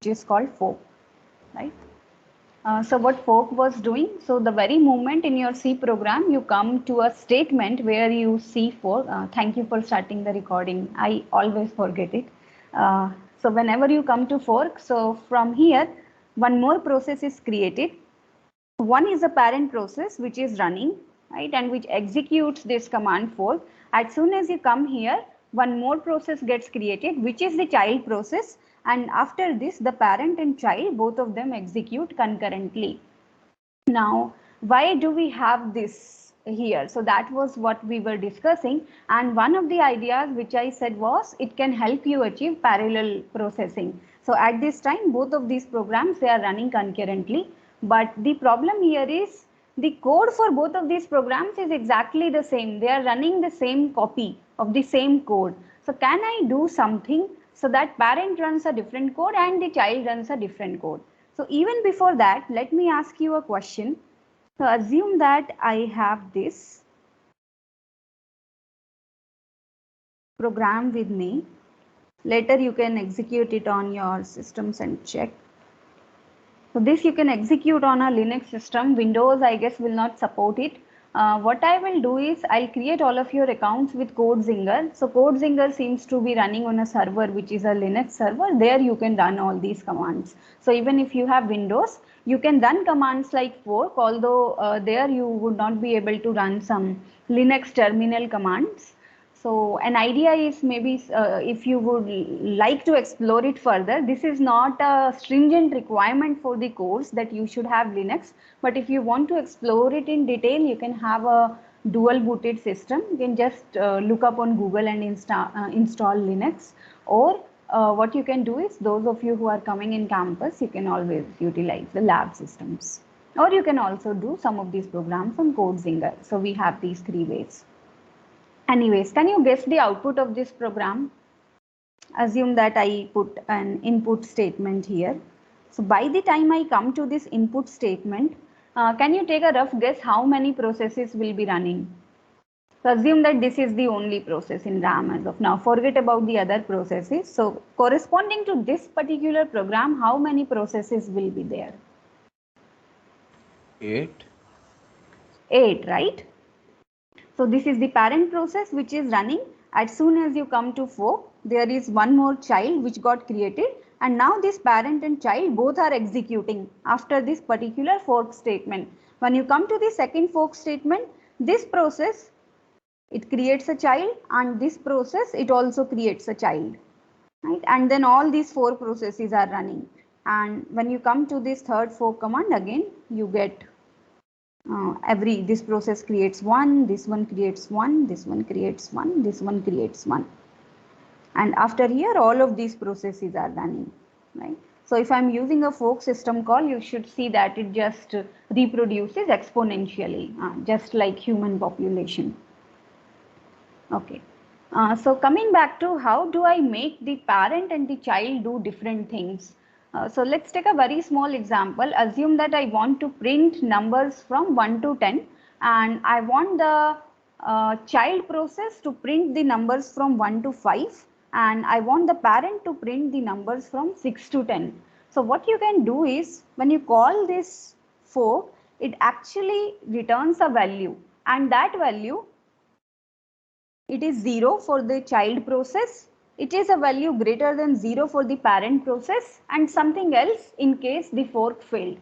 which is called fork, right? So what fork was doing, so the very moment in your C program, you come to a statement where you see fork. Thank you for starting the recording. I always forget it. So whenever you come to fork, so from here, one more process is created. One is a parent process which is running, right, and which executes this command fork. As soon as you come here, one more process gets created, which is the child process, and after this the parent and child, both of them execute concurrently. Now, why do we have this here? So that was what we were discussing, and one of the ideas which I said was it can help you achieve parallel processing. So at this time, both of these programs, they are running concurrently, but the problem here is the code for both of these programs is exactly the same. They are running the same copy of the same code. So can I do something so that parent runs a different code and the child runs a different code? So even before that, let me ask you a question. So assume that I have this program with me. Later you can execute it on your systems and check. So this you can execute on a Linux system. Windows, I guess, will not support it. What I will do is I'll create all of your accounts with CodeZinger. So CodeZinger seems to be running on a server which is a Linux server. There you can run all these commands. So even if you have Windows, you can run commands like fork, although there you would not be able to run some Linux terminal commands. So an idea is maybe if you would like to explore it further, this is not a stringent requirement for the course that you should have Linux, but if you want to explore it in detail, you can have a dual booted system. You can just look up on Google and install Linux, or what you can do is those of you who are coming in campus, you can always utilize the lab systems, or you can also do some of these programs on CodeZinger. So we have these three ways. Anyways, can you guess the output of this program? Assume that I put an input statement here. So by the time I come to this input statement, can you take a rough guess how many processes will be running? So assume that this is the only process in RAM as of now. Forget about the other processes. So corresponding to this particular program, how many processes will be there? 8. 8, right? So this is the parent process which is running. As soon as you come to fork, there is one more child which got created, and now this parent and child both are executing after this particular fork statement. When you come to the second fork statement, this process, it creates a child, and this process, it also creates a child, right? And then all these four processes are running. And when you come to this third fork command, again you get this process creates one, this one creates one, this one creates one, this one creates one, and after here all of these processes are running, right? So if I'm using a fork system call, you should see that it just reproduces exponentially, just like human population. Okay. So coming back to how do I make the parent and the child do different things? So let's take a very small example. Assume that I want to print numbers from 1 to 10, and I want the child process to print the numbers from 1 to 5, and I want the parent to print the numbers from 6 to 10. So what you can do is when you call this fork, it actually returns a value, and that value, it is 0 for the child process, it is a value greater than 0 for the parent process, and something else in case the fork failed.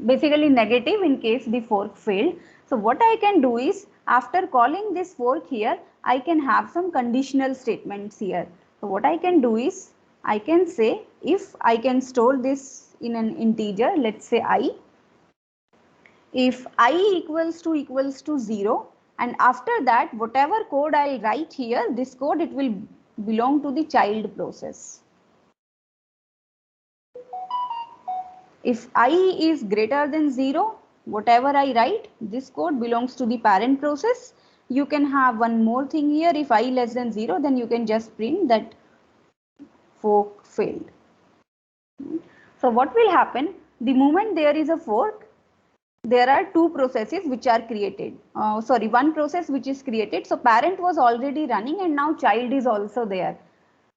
Basically negative in case the fork failed. So what I can do is after calling this fork here, I can have some conditional statements here. So what I can do is I can say if I can store this in an integer, let's say I, if I equals to 0, and after that whatever code I'll write here, this code, it will belong to the child process. If I is greater than 0, whatever I write, this code belongs to the parent process. You can have one more thing here. If I less than 0, then you can just print that fork failed. So what will happen? The moment there is a fork, there are two processes which are created. One process which is created. So parent was already running, and now child is also there.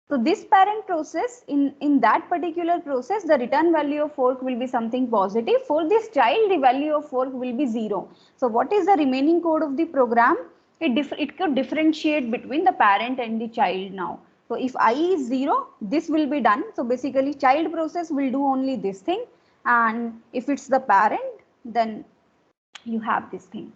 So this parent process, in that particular process, the return value of fork will be something positive. For this child, the value of fork will be 0. So what is the remaining code of the program? It could differentiate between the parent and the child now. So if I is 0, this will be done. So basically child process will do only this thing. And if it's the parent, then you have this thing,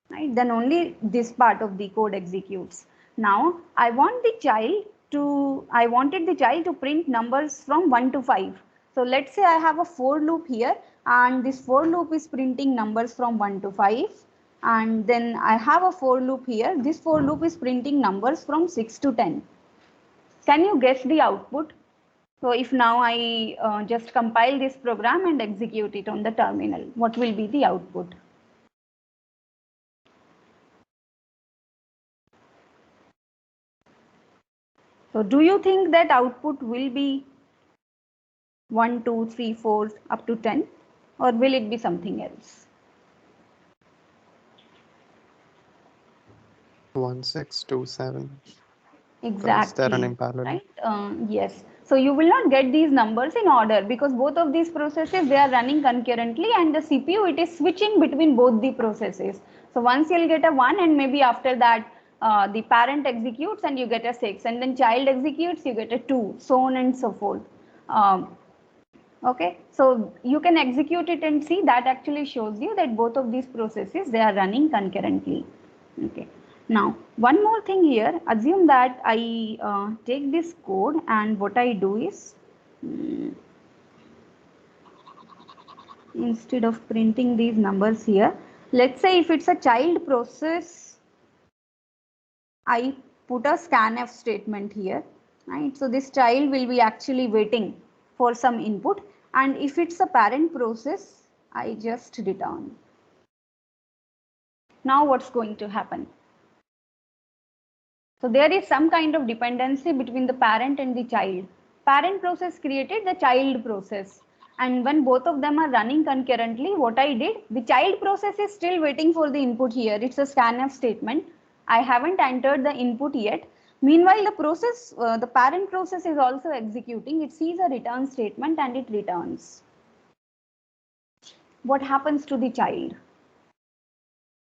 right? Then only this part of the code executes. Now I wanted the child to print numbers from 1 to 5. So let's say I have a for loop here, and this for loop is printing numbers from 1 to 5. And then I have a for loop here. This for loop is printing numbers from 6 to 10. Can you guess the output? So if now I just compile this program and execute it on the terminal, what will be the output? So do you think that output will be 1, 2, 3, 4 up to 10, or will it be something else? 1, 6, 2, 7. Because they're Exactly, running parallel. right? Yes. So you will not get these numbers in order because both of these processes, they are running concurrently, and the CPU, it is switching between both the processes. So once you'll get a 1, and maybe after that the parent executes and you get a 6, and then child executes, you get a 2, so on and so forth. Okay, so you can execute it and see that actually shows you that both of these processes, they are running concurrently. Okay, now one more thing here, assume that I take this code, and what I do is instead of printing these numbers here, let's say if it's a child process, I put a scanf statement here, right? So this child will be actually waiting for some input, and if it's a parent process, I just return. Now what's going to happen? So there is some kind of dependency between the parent and the child. Parent process created the child process, and when both of them are running concurrently, what I did, the child process is still waiting for the input here. It's a scanf statement. I haven't entered the input yet. Meanwhile, the parent process is also executing. It sees a return statement and it returns. What happens to the child?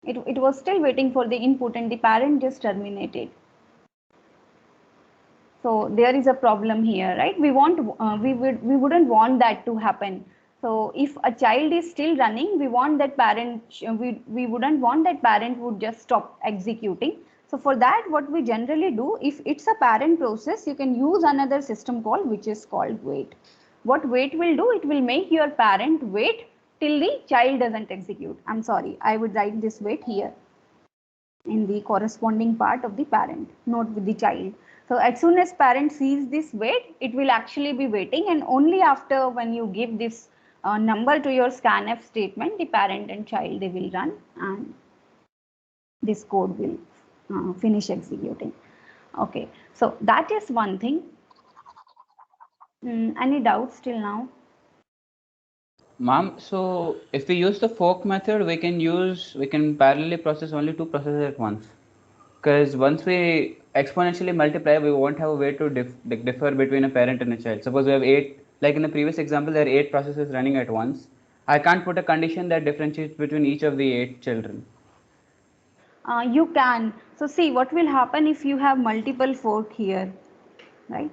It was still waiting for the input, and the parent just terminated. So there is a problem here, right? We wouldn't want that to happen. So if a child is still running, we want that parent, we wouldn't want that parent would just stop executing. So for that, what we generally do, if it's a parent process, you can use another system call, which is called wait. What wait will do, it will make your parent wait till the child doesn't execute. I'm sorry, I would write this wait here in the corresponding part of the parent, not with the child. So as soon as parent sees this wait, it will actually be waiting, and only after when you give this number to your scanf statement, the parent and child, they will run, and this code will finish executing. Okay, so that is one thing. Any doubts till now? Ma'am, so if we use the fork method, we can parallelly process only two processes at once. Because once we exponentially multiply, we won't have a way to differ between a parent and a child. Suppose we have 8, like in the previous example, there are 8 processes running at once. I can't put a condition that differentiates between each of the 8 children. You can. So see what will happen if you have multiple fork here, right?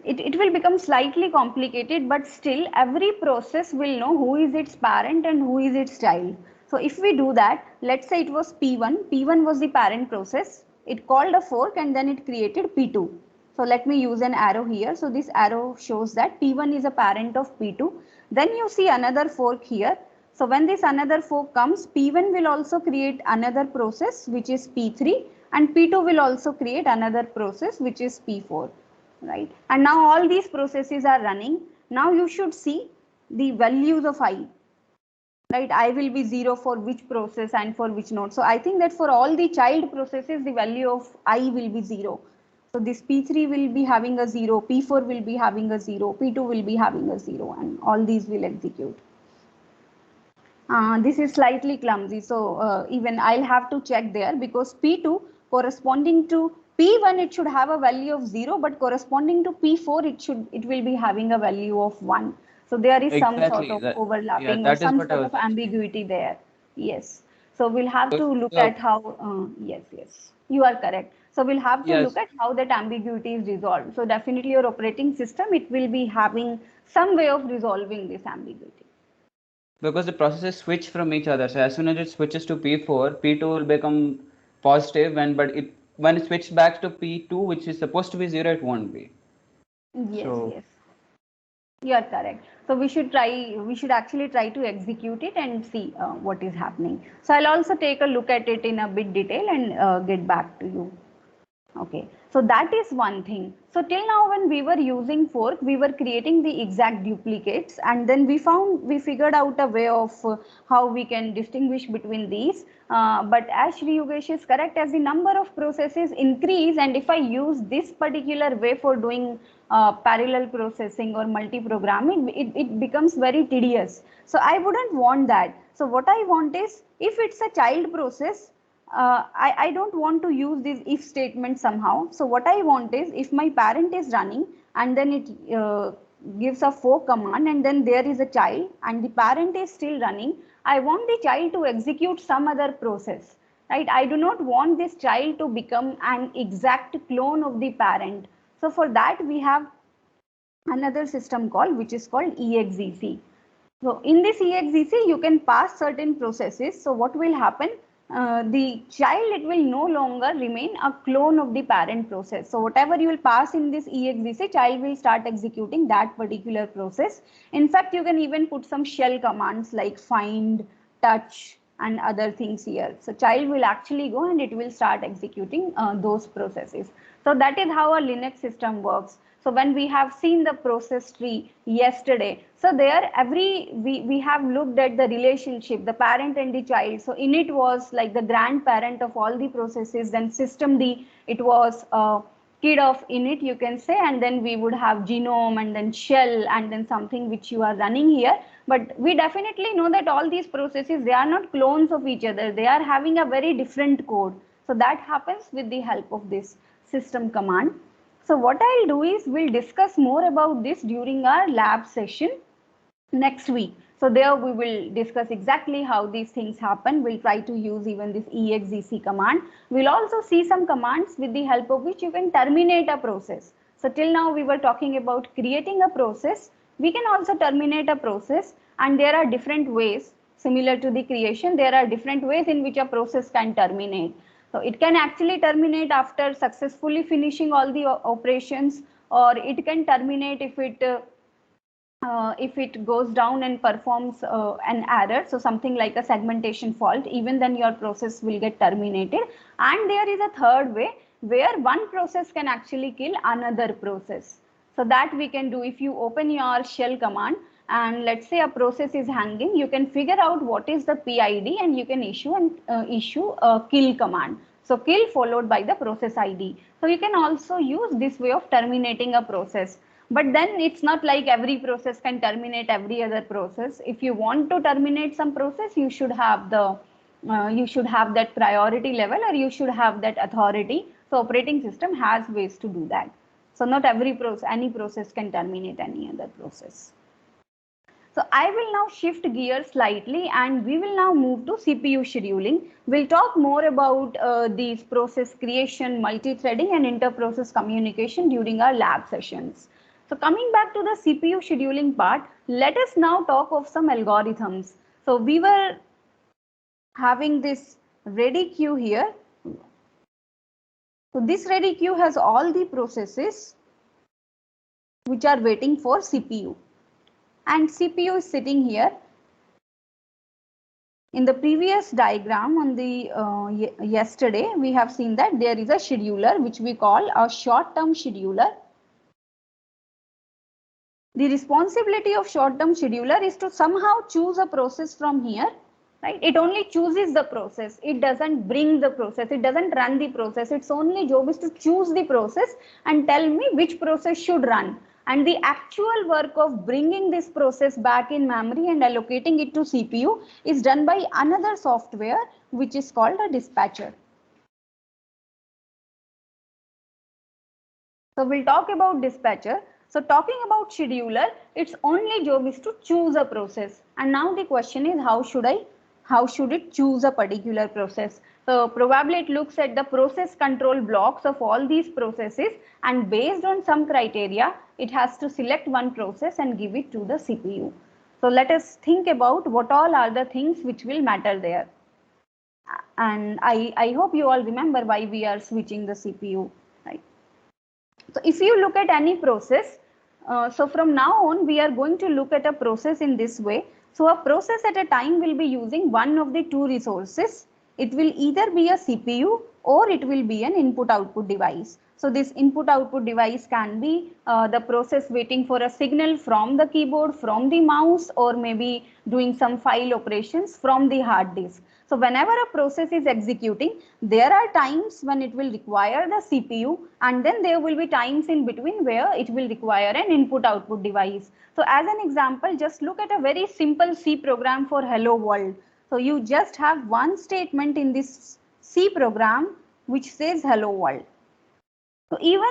It will become slightly complicated, but still every process will know who is its parent and who is its child. So if we do that, let's say it was P1 was the parent process, it called a fork and then it created P2. So let me use an arrow here. So this arrow shows that P1 is a parent of P2. Then you see another fork here. So when this another fork comes, P1 will also create another process, which is P3, and P2 will also create another process, which is P4. Right, and now all these processes are running. Now you should see the values of I, right? I will be 0 for which process and for which node. So I think that for all the child processes, the value of I will be 0. So this P3 will be having a 0, P4 will be having a 0, P2 will be having a 0, and all these will execute. This is slightly clumsy, so even I'll have to check there, because P2 corresponding to P1 it should have a value of 0, but corresponding to P4 it will be having a value of 1. So there is some sort Exactly. of That, yeah, overlapping or that is some what I sort was of ambiguity there. Yes. So we'll have to look so, at how, yes, you are correct. So we'll have to look yes, at how that ambiguity is resolved. So definitely your operating system, it will be having some way of resolving this ambiguity. because the processes switch from each other. So as soon as it switches to P4, P2 will become positive, and but it when it switches back to P2, which is supposed to be 0, it won't be. Yes, So yes. You are correct. So we should actually try to execute it and see what is happening. So I'll also take a look at it in a bit detail and get back to you. Okay, so that is one thing. So till now when we were using fork, we were creating the exact duplicates, and then we figured out a way of how we can distinguish between these. But as Shri Yogesh is correct, as the number of processes increase, and if I use this particular way for doing parallel processing or multi-programming, it becomes very tedious. So I wouldn't want that. So what I want is, if it's a child process, I don't want to use this if statement somehow. So what I want is, if my parent is running and then it gives a fork command, and then there is a child and the parent is still running, I want the child to execute some other process, right? I do not want this child to become an exact clone of the parent. So for that we have another system which is called exec. So in this exec, you can pass certain processes. So what will happen? The child, it will no longer remain a clone of the parent process. So whatever you will pass in this exec, child will start executing that particular process. In fact, you can even put some shell commands like find, touch, and other things here. So child will actually go and it will start executing those processes. So that is how a Linux system works. So when we have seen the process tree yesterday, so there we have looked at the relationship, the parent and the child. So init was like the grandparent of all the processes, then system D, it was kid of init, you can say, and then we would have genome and then shell and then something which you are running here. But we definitely know that all these processes, they are not clones of each other, they are having a very different code. So that happens with the help of this system command. So what I'll do is, we'll discuss more about this during our lab session next week. So there we will discuss exactly how these things happen. We'll try to use even this exec command. We'll also see some commands with the help of which you can terminate a process. So till now we were talking about creating a process. We can also terminate a process, and there are different ways. Similar to the creation, there are different ways in which a process can terminate. So it can actually terminate after successfully finishing all the operations, or it can terminate if it goes down and performs an error, so something like a segmentation fault, even then your process will get terminated. And there is a third way where one process can actually kill another process. So that we can do if you open your shell command, and let's say a process is hanging, you can figure out what is the PID and you can issue a kill command. So kill followed by the process ID. So you can also use this way of terminating a process. But then it's not like every process can terminate every other process. If you want to terminate some process, you should have that priority level, or you should have that authority. So operating system has ways to do that. So not any process can terminate any other process. So I will now shift gears slightly, and we will now move to CPU scheduling. We'll talk more about these process creation, multi-threading, and inter-process communication during our lab sessions. So coming back to the CPU scheduling part, let us now talk of some algorithms. So we were having this ready queue here. So this ready queue has all the processes which are waiting for CPU. And CPU is sitting here. In the previous diagram on the yesterday, we have seen that there is a scheduler which we call a short-term scheduler. The responsibility of short-term scheduler is to somehow choose a process from here, right? It only chooses the process. It doesn't bring the process. It doesn't run the process. Its only job is to choose the process and tell me which process should run. And the actual work of bringing this process back in memory and allocating it to CPU is done by another software which is called a dispatcher. So we'll talk about dispatcher. So talking about scheduler, its only job is to choose a process. And now the question is, how should it choose a particular process? So probably it looks at the process control blocks of all these processes, and based on some criteria, it has to select one process and give it to the CPU. So let us think about what all are the things which will matter there. And I hope you all remember why we are switching the CPU, right? So if you look at any process, so from now on we are going to look at a process in this way. So a process at a time will be using one of the two resources. It will either be a CPU or it will be an input output device. So this input output device can be the process waiting for a signal from the keyboard, from the mouse, or maybe doing some file operations from the hard disk. So whenever a process is executing, there are times when it will require the CPU, and then there will be times in between where it will require an input output device. So as an example, just look at a very simple C program for hello world. So you just have one statement in this C program which says hello world. So even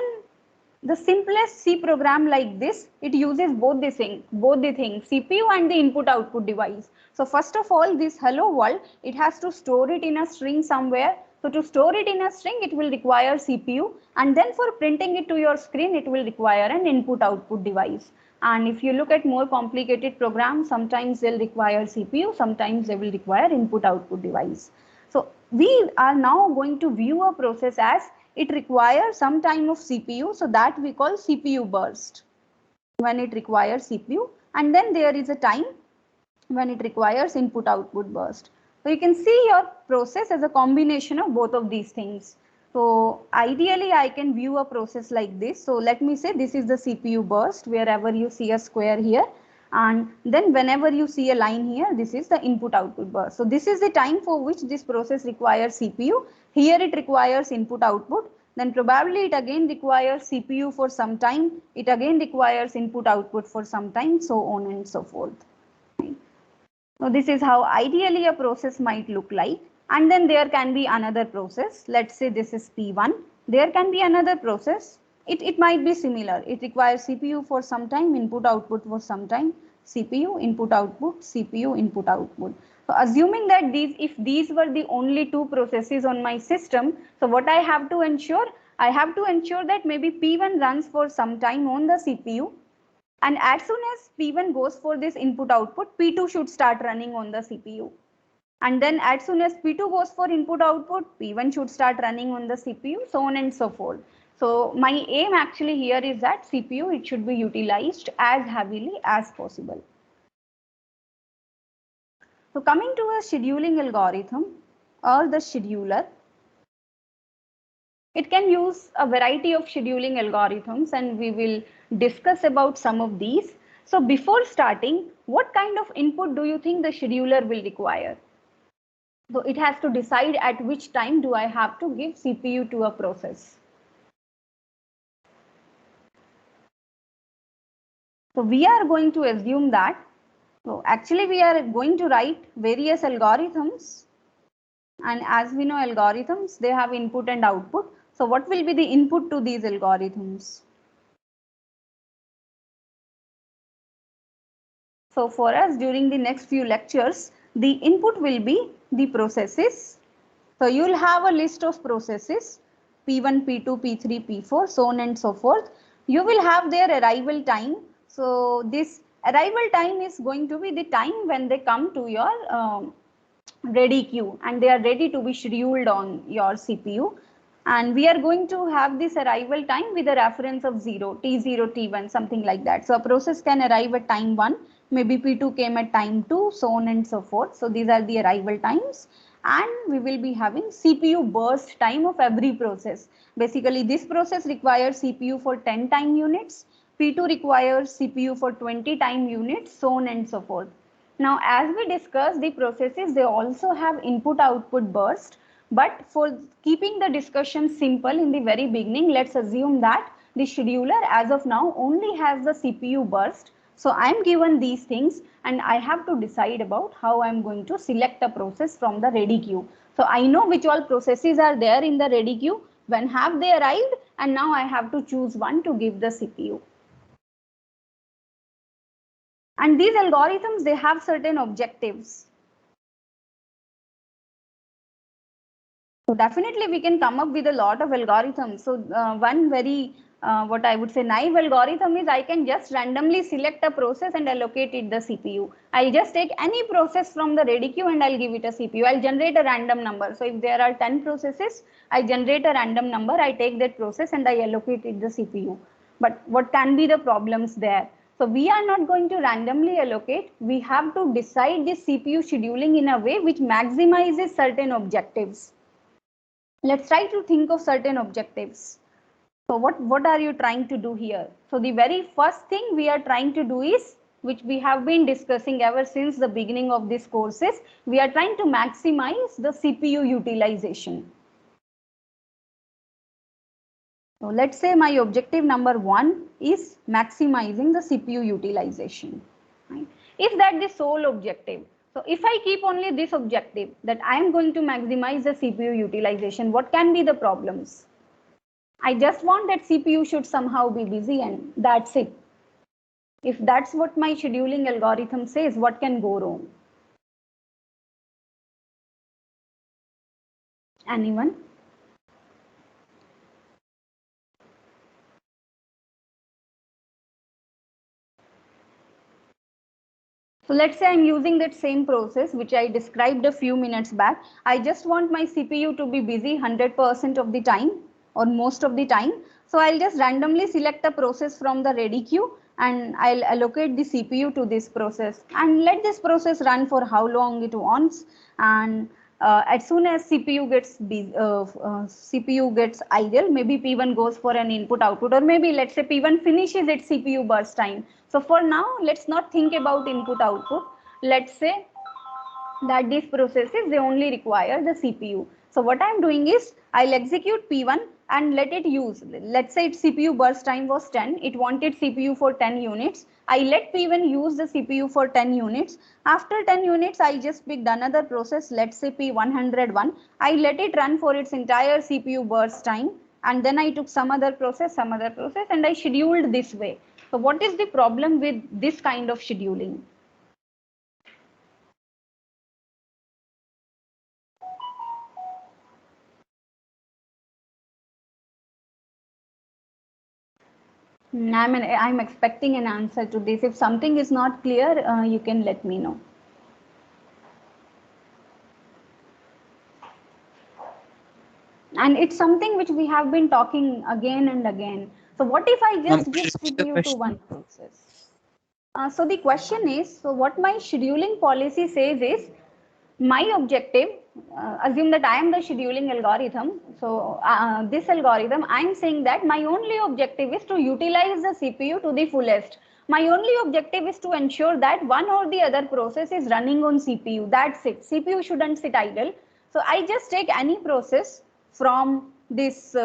the simplest C program like this, it uses both the things, CPU and the input output device. So first of all, this hello world, it has to store it in a string somewhere. So to store it in a string, it will require CPU, and then for printing it to your screen, it will require an input output device. And if you look at more complicated programs, sometimes they'll require CPU, sometimes they will require input output device. So we are now going to view a process as it requires some time of CPU, so that we call CPU burst when it requires CPU, and then there is a time when it requires input output burst. So you can see your process as a combination of both of these things. So ideally I can view a process like this. So let me say this is the CPU burst, wherever you see a square here, and then whenever you see a line here, this is the input output burst. So this is the time for which this process requires CPU. Here it requires input output, then probably it again requires CPU for some time, it again requires input output for some time, so on and so forth. So this is how ideally a process might look like. And then there can be another process. Let's say this is P1. There can be another process. It might be similar. It requires CPU for some time, input output for some time, CPU, input output, CPU, input output. So assuming that if these were the only two processes on my system, so what I have to ensure? I have to ensure that maybe P1 runs for some time on the CPU. And as soon as P1 goes for this input output, P2 should start running on the CPU. And then as soon as P2 goes for input output, P1 should start running on the CPU, so on and so forth. So my aim actually here is that CPU, it should be utilized as heavily as possible. So coming to a scheduling algorithm or the scheduler, it can use a variety of scheduling algorithms, and we will discuss about some of these. So before starting, what kind of input do you think the scheduler will require? So it has to decide at which time do I have to give CPU to a process. So we are going to assume that, so actually we are going to write various algorithms, and as we know algorithms, they have input and output. So what will be the input to these algorithms? So for us during the next few lectures, the input will be the processes. So you will have a list of processes, P1, P2, P3, P4, so on and so forth. You will have their arrival time. So this arrival time is going to be the time when they come to your ready queue and they are ready to be scheduled on your CPU. And we are going to have this arrival time with a reference of 0, T0, T1, something like that. So a process can arrive at time 1, maybe P2 came at time 2, so on and so forth. So these are the arrival times. And we will be having CPU burst time of every process. Basically, this process requires CPU for 10 time units, P2 requires CPU for 20 time units, so on and so forth. Now, as we discussed, the processes, they also have input-output burst. But for keeping the discussion simple in the very beginning, let's assume that the scheduler as of now only has the CPU burst. So I am given these things and I have to decide about how I am going to select a process from the ready queue. So I know which all processes are there in the ready queue. When have they arrived? And now I have to choose one to give the CPU. And these algorithms, they have certain objectives. So definitely we can come up with a lot of algorithms. So one very what I would say naive algorithm is I can just randomly select a process and allocate it the CPU. I'll just take any process from the ready queue and I'll give it a CPU. I'll generate a random number. So if there are 10 processes, I generate a random number, I take that process and I allocate it the CPU. But what can be the problems there? So we are not going to randomly allocate. We have to decide the CPU scheduling in a way which maximizes certain objectives. Let's try to think of certain objectives. So what are you trying to do here? So the very first thing we are trying to do is, which we have been discussing ever since the beginning of this courses, we are trying to maximize the CPU utilization. So let's say my objective number 1 is maximizing the CPU utilization. Right? If that the sole objective, so if I keep only this objective that I am going to maximize the CPU utilization, what can be the problems? I just want that CPU should somehow be busy and that's it. If that's what my scheduling algorithm says, what can go wrong? Anyone? So let's say I'm using that same process which I described a few minutes back. I just want my CPU to be busy 100% of the time or most of the time. So I'll just randomly select a process from the ready queue and I'll allocate the CPU to this process and let this process run for how long it wants. And as soon as CPU gets idle, maybe P1 goes for an input output, or maybe let's say P1 finishes its CPU burst time. So for now, let's not think about input output. Let's say that these processes, they only require the CPU. So what I'm doing is I'll execute P1 and let it use, let's say its CPU burst time was 10, it wanted CPU for 10 units. I let P1 use the CPU for 10 units. After 10 units, I just picked another process, let's say P101. I let it run for its entire CPU burst time. And then I took some other process, and I scheduled this way. So what is the problem with this kind of scheduling? I'm expecting an answer to this. If something is not clear, you can let me know. And it's something which we have been talking again and again. So what if I just give CPU to one process? So the question is, so what my scheduling policy says is, my objective, assume that I am the scheduling algorithm. So this algorithm, I'm saying that my only objective is to utilize the CPU to the fullest. My only objective is to ensure that one or the other process is running on CPU. That's it. CPU shouldn't sit idle. So I just take any process from this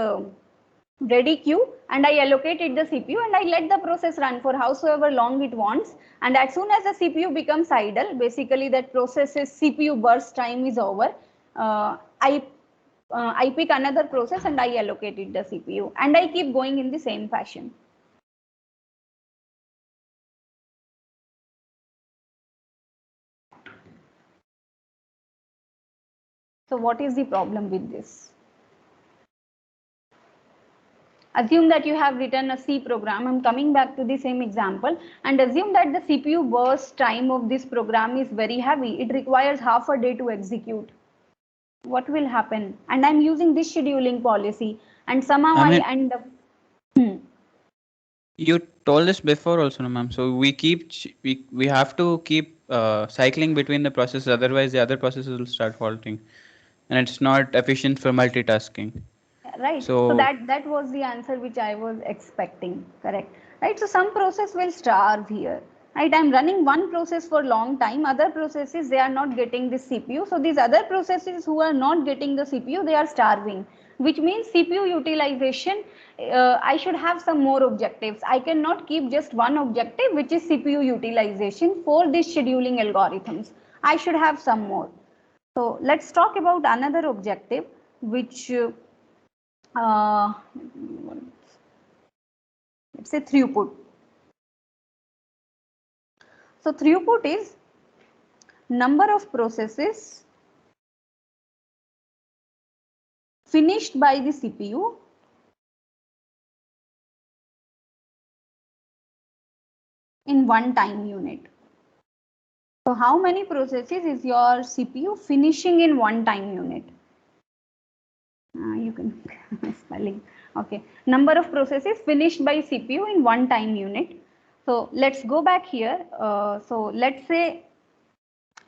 ready queue and I allocate it the CPU and I let the process run for howsoever long it wants. And as soon as the CPU becomes idle, basically that process's CPU burst time is over, I pick another process and I allocate it the CPU and I keep going in the same fashion. So what is the problem with this? Assume that you have written a C program. I'm coming back to the same example and assume that the CPU burst time of this program is very heavy. It requires half a day to execute. What will happen? And I'm using this scheduling policy and somehow I end up. You told this before also, no, ma'am. So we have to keep cycling between the processes, otherwise the other processes will start faulting, and it's not efficient for multitasking. Right. So that was the answer which I was expecting. Correct. Right. So some process will starve here. Right. I'm running one process for long time. Other processes, they are not getting the CPU. So these other processes who are not getting the CPU, they are starving, which means CPU utilization. I should have some more objectives. I cannot keep just one objective, which is CPU utilization for these scheduling algorithms. I should have some more. So let's talk about another objective, which let's say throughput. So throughput is number of processes finished by the CPU in one time unit. So how many processes is your CPU finishing in one time unit? You can spelling. Okay, number of processes finished by CPU in one time unit. So let's go back here. So let's say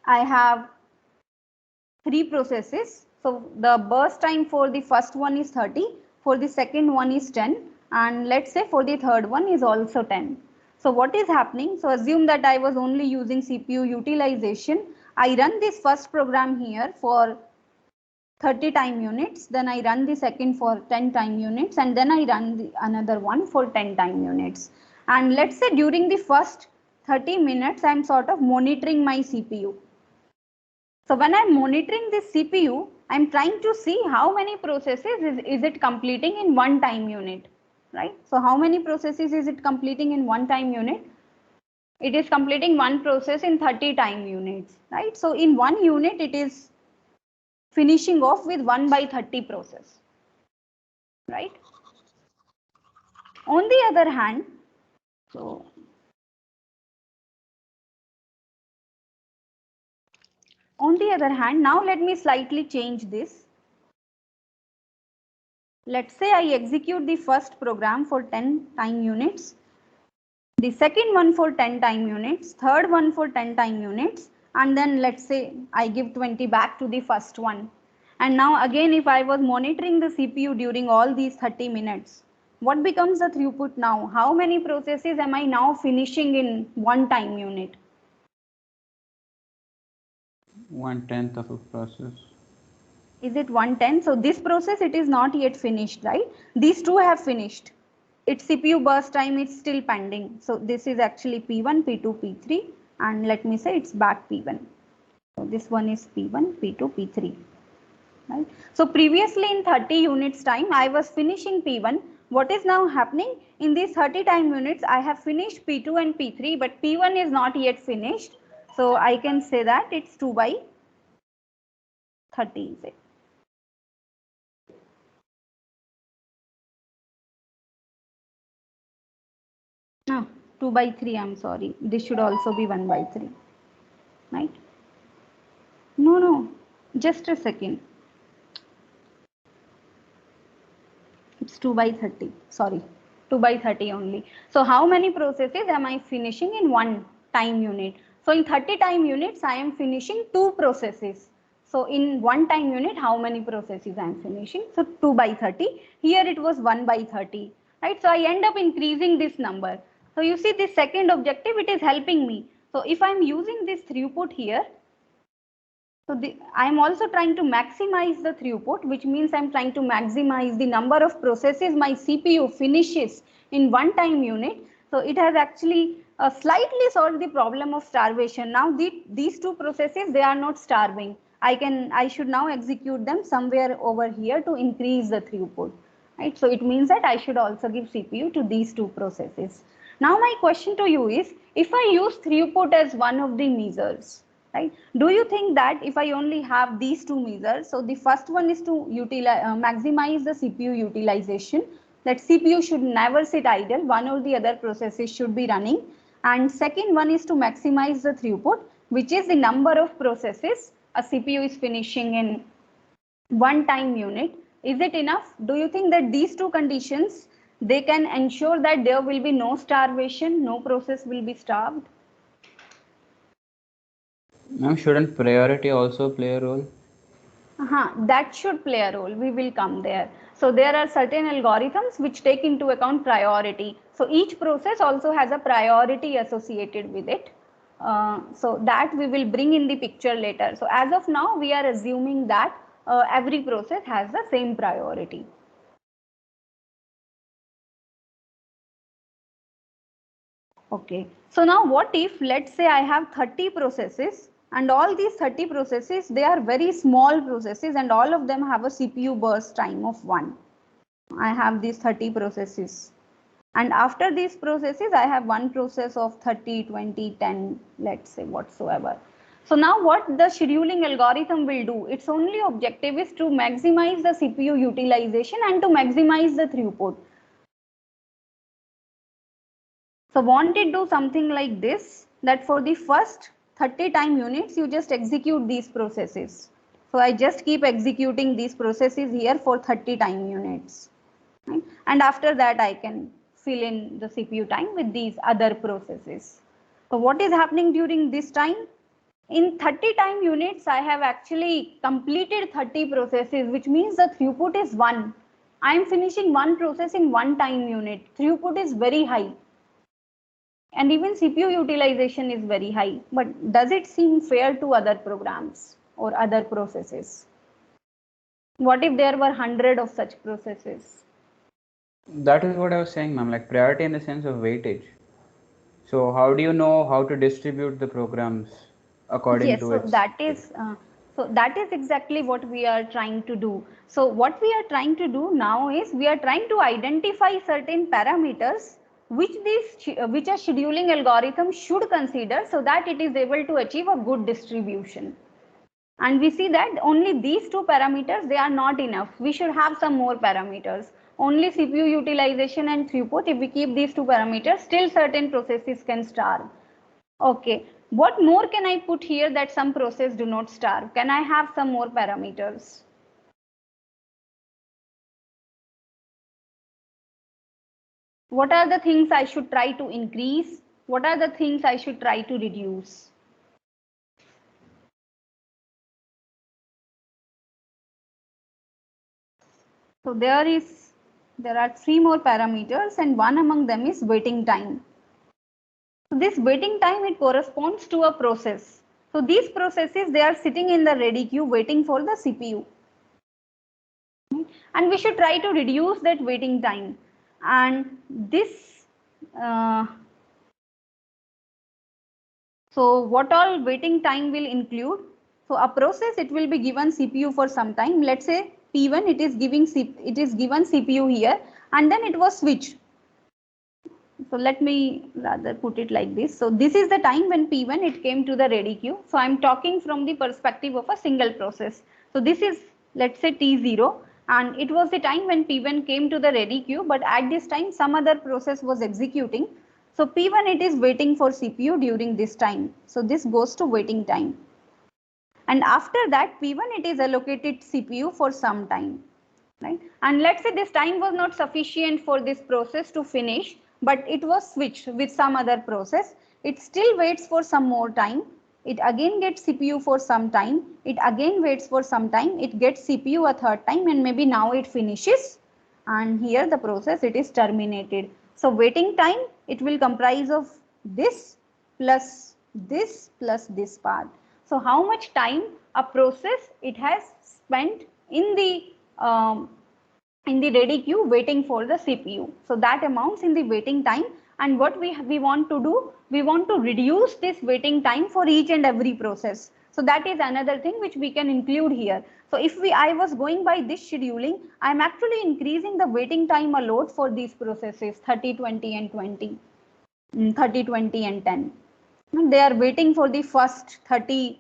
I have 3 processes. So the burst time for the first one is 30, for the second one is 10, and let's say for the third one is also 10. So what is happening? So assume that I was only using CPU utilization. I run this first program here for 30 time units, then I run the second for 10 time units, and then I run another one for 10 time units. And let's say during the first 30 minutes, I'm sort of monitoring my CPU. So when I'm monitoring this CPU, I'm trying to see how many processes is it completing in one time unit, right? So how many processes is it completing in one time unit? It is completing one process in 30 time units, right? So in one unit, it is finishing off with 1/30 process, right? On the other hand, so on the other hand, now let me slightly change this. Let's say I execute the first program for 10 time units, the second one for 10 time units, third one for 10 time units, and then let's say I give 20 back to the first one. And now again, if I was monitoring the CPU during all these 30 minutes, what becomes the throughput now? How many processes am I now finishing in one time unit? 1/10 of a process. Is it 110? So this process, it is not yet finished, right? These two have finished. Its CPU burst time is still pending. So this is actually P1, P2, P3, and let me say it's back P1. So this one is P1, P2, P3. Right? So previously in 30 units time, I was finishing P1. What is now happening? In these 30 time units, I have finished P2 and P3, but P1 is not yet finished. So I can say that it's 2/30. Is it? No, 2/3, I'm sorry. This should also be 1/3. Right? No, just a second. It's 2/30. Sorry, 2/30 only. So how many processes am I finishing in one time unit? So in 30 time units, I am finishing 2 processes. So in one time unit, how many processes I am finishing? So 2/30. Here it was 1/30. Right? So I end up increasing this number. So you see this second objective, it is helping me. So if I am using this throughput here, so I am also trying to maximize the throughput, which means I'm trying to maximize the number of processes my CPU finishes in one time unit. So it has actually slightly solved the problem of starvation. Now these two processes, they are not starving. I should now execute them somewhere over here to increase the throughput. Right? So it means that I should also give CPU to these two processes. Now my question to you is, if I use throughput as one of the measures, right? Do you think that if I only have these two measures, so the first one is to maximize the CPU utilization, that CPU should never sit idle, one or the other processes should be running, and second one is to maximize the throughput, which is the number of processes a CPU is finishing in one time unit. Is it enough? Do you think that these two conditions, they can ensure that there will be no starvation, no process will be starved? Ma'am, shouldn't priority also play a role? That should play a role. We will come there. So there are certain algorithms which take into account priority. So each process also has a priority associated with it. So that we will bring in the picture later. So as of now, we are assuming that every process has the same priority. Okay. So now what if, let's say I have 30 processes, and all these 30 processes, they are very small processes, and all of them have a CPU burst time of 1. I have these 30 processes. And after these processes, I have one process of 30, 20, 10, let's say whatsoever. So now what the scheduling algorithm will do, its only objective is to maximize the CPU utilization and to maximize the throughput. So won't it do something like this, that for the first 30 time units, you just execute these processes. So I just keep executing these processes here for 30 time units. Right? And after that, I can fill in the CPU time with these other processes. So what is happening during this time? In 30 time units, I have actually completed 30 processes, which means the throughput is 1. I am finishing one process in one time unit. Throughput is very high. And even CPU utilization is very high. But does it seem fair to other programs or other processes? What if there were 100 of such processes? That is what I was saying, ma'am, like priority in the sense of weightage. So how do you know how to distribute the programs according Yes, to so its that is exactly what we are trying to do. So what we are trying to do now is we are trying to identify certain parameters which which a scheduling algorithm should consider so that it is able to achieve a good distribution. And we see that only these two parameters, they are not enough. We should have some more parameters. Only CPU utilization and throughput, if we keep these two parameters, still certain processes can starve. Okay, what more can I put here that some process do not starve? Can I have some more parameters? What are the things I should try to increase? What are the things I should try to reduce? So there are three more parameters and one among them is waiting time. So this waiting time, it corresponds to a process. So these processes, they are sitting in the ready queue waiting for the CPU. And we should try to reduce that waiting time. And this, so what all waiting time will include? So a process, it will be given CPU for some time. Let's say P1, it is given CPU here, and then it was switched. So let me rather put it like this. So this is the time when P1 it came to the ready queue. So I'm talking from the perspective of a single process. So this is, let's say, T0, and it was the time when P1 came to the ready queue, but at this time some other process was executing. So P1 it is waiting for CPU during this time. So this goes to waiting time. And after that P1 it is allocated CPU for some time. Right? And let's say this time was not sufficient for this process to finish, but it was switched with some other process. It still waits for some more time. It again gets CPU for some time. It again waits for some time. It gets CPU a third time, and maybe now it finishes. And here the process, it is terminated. So waiting time, it will comprise of this plus this part. So how much time a process it has spent um, in the ready queue waiting for the CPU. So that amounts in the waiting time. And what we want to do, we want to reduce this waiting time for each and every process. So that is another thing which we can include here. So if I was going by this scheduling, I am actually increasing the waiting time a lot for these processes 30, 20 and 20, 30, 20 and 10. They are waiting for the first 30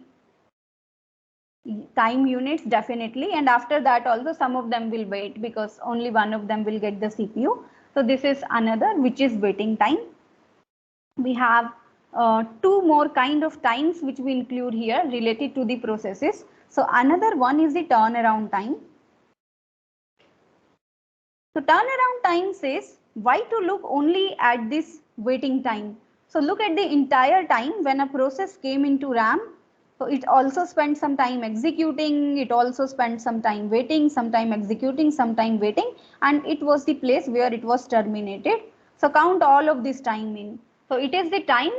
time units definitely, and after that also some of them will wait because only one of them will get the CPU. So this is another which is waiting time. We have two more kind of times which we include here related to the processes. So another one is the turnaround time. So turnaround time says why to look only at this waiting time. So look at the entire time when a process came into RAM. So it also spent some time executing, it also spent some time waiting, some time executing, some time waiting, and it was the place where it was terminated. So count all of this time in. So it is the time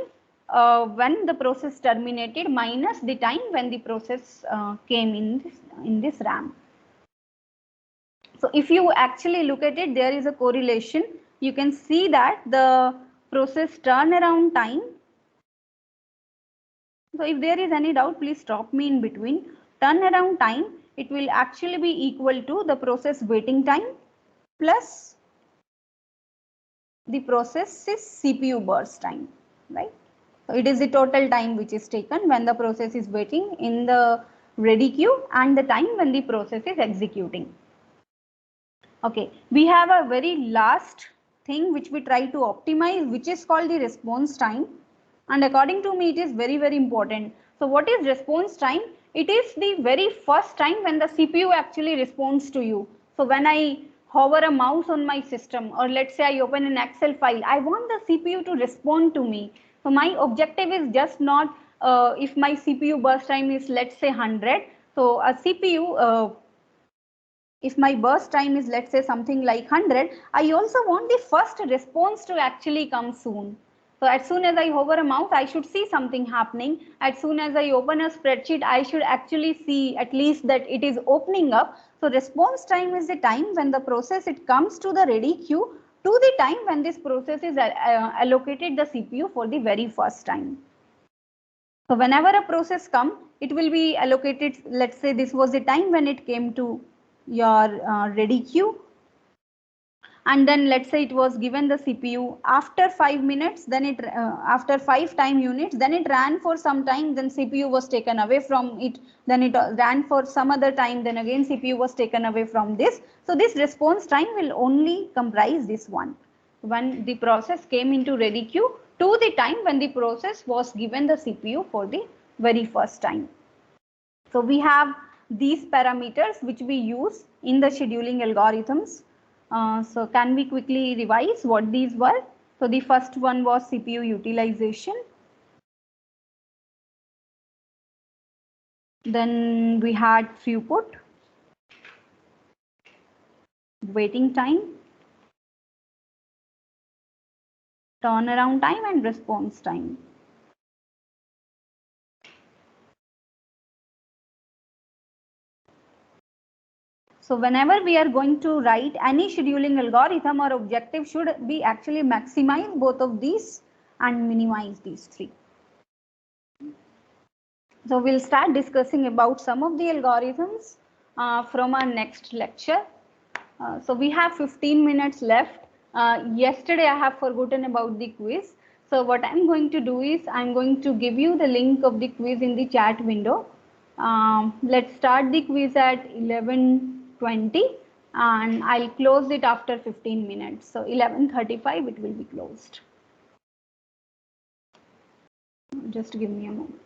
when the process terminated minus the time when the process came in this RAM. So if you actually look at it, there is a correlation. You can see that the process turnaround time. So if there is any doubt, please stop me in between. Turnaround time, it will actually be equal to the process waiting time plus the process's CPU burst time, right? So it is the total time which is taken when the process is waiting in the ready queue and the time when the process is executing. Okay, we have a very last thing which we try to optimize, which is called the response time. And according to me, it is very, very important. So what is response time? It is the very first time when the CPU actually responds to you. So when I hover a mouse on my system, or let's say I open an Excel file, I want the CPU to respond to me. So my objective is just not if my CPU burst time is, let's say, 100. So a CPU, if my burst time is, let's say, something like 100, I also want the first response to actually come soon. So as soon as I hover a mouse, I should see something happening. As soon as I open a spreadsheet, I should actually see at least that it is opening up. So response time is the time when the process, it comes to the ready queue to the time when this process is allocated the CPU for the very first time. So whenever a process comes, it will be allocated, let's say this was the time when it came to your ready queue, and then let's say it was given the CPU after 5 minutes, then it after 5 time units, then it ran for some time, then CPU was taken away from it, then it ran for some other time, then again CPU was taken away from this. So this response time will only comprise this one, when the process came into ready queue to the time when the process was given the CPU for the very first time. So we have these parameters which we use in the scheduling algorithms. So can we quickly revise what these were? So the first one was CPU utilization. Then we had throughput, waiting time, turnaround time, and response time. So whenever we are going to write any scheduling algorithm, our objective should be actually maximize both of these and minimize these three. So we'll start discussing about some of the algorithms from our next lecture. So we have 15 minutes left. Yesterday I have forgotten about the quiz. So what I'm going to do is I'm going to give you the link of the quiz in the chat window. Let's start the quiz at 11:20 and I'll close it after 15 minutes. So 11:35 it will be closed. Just give me a moment.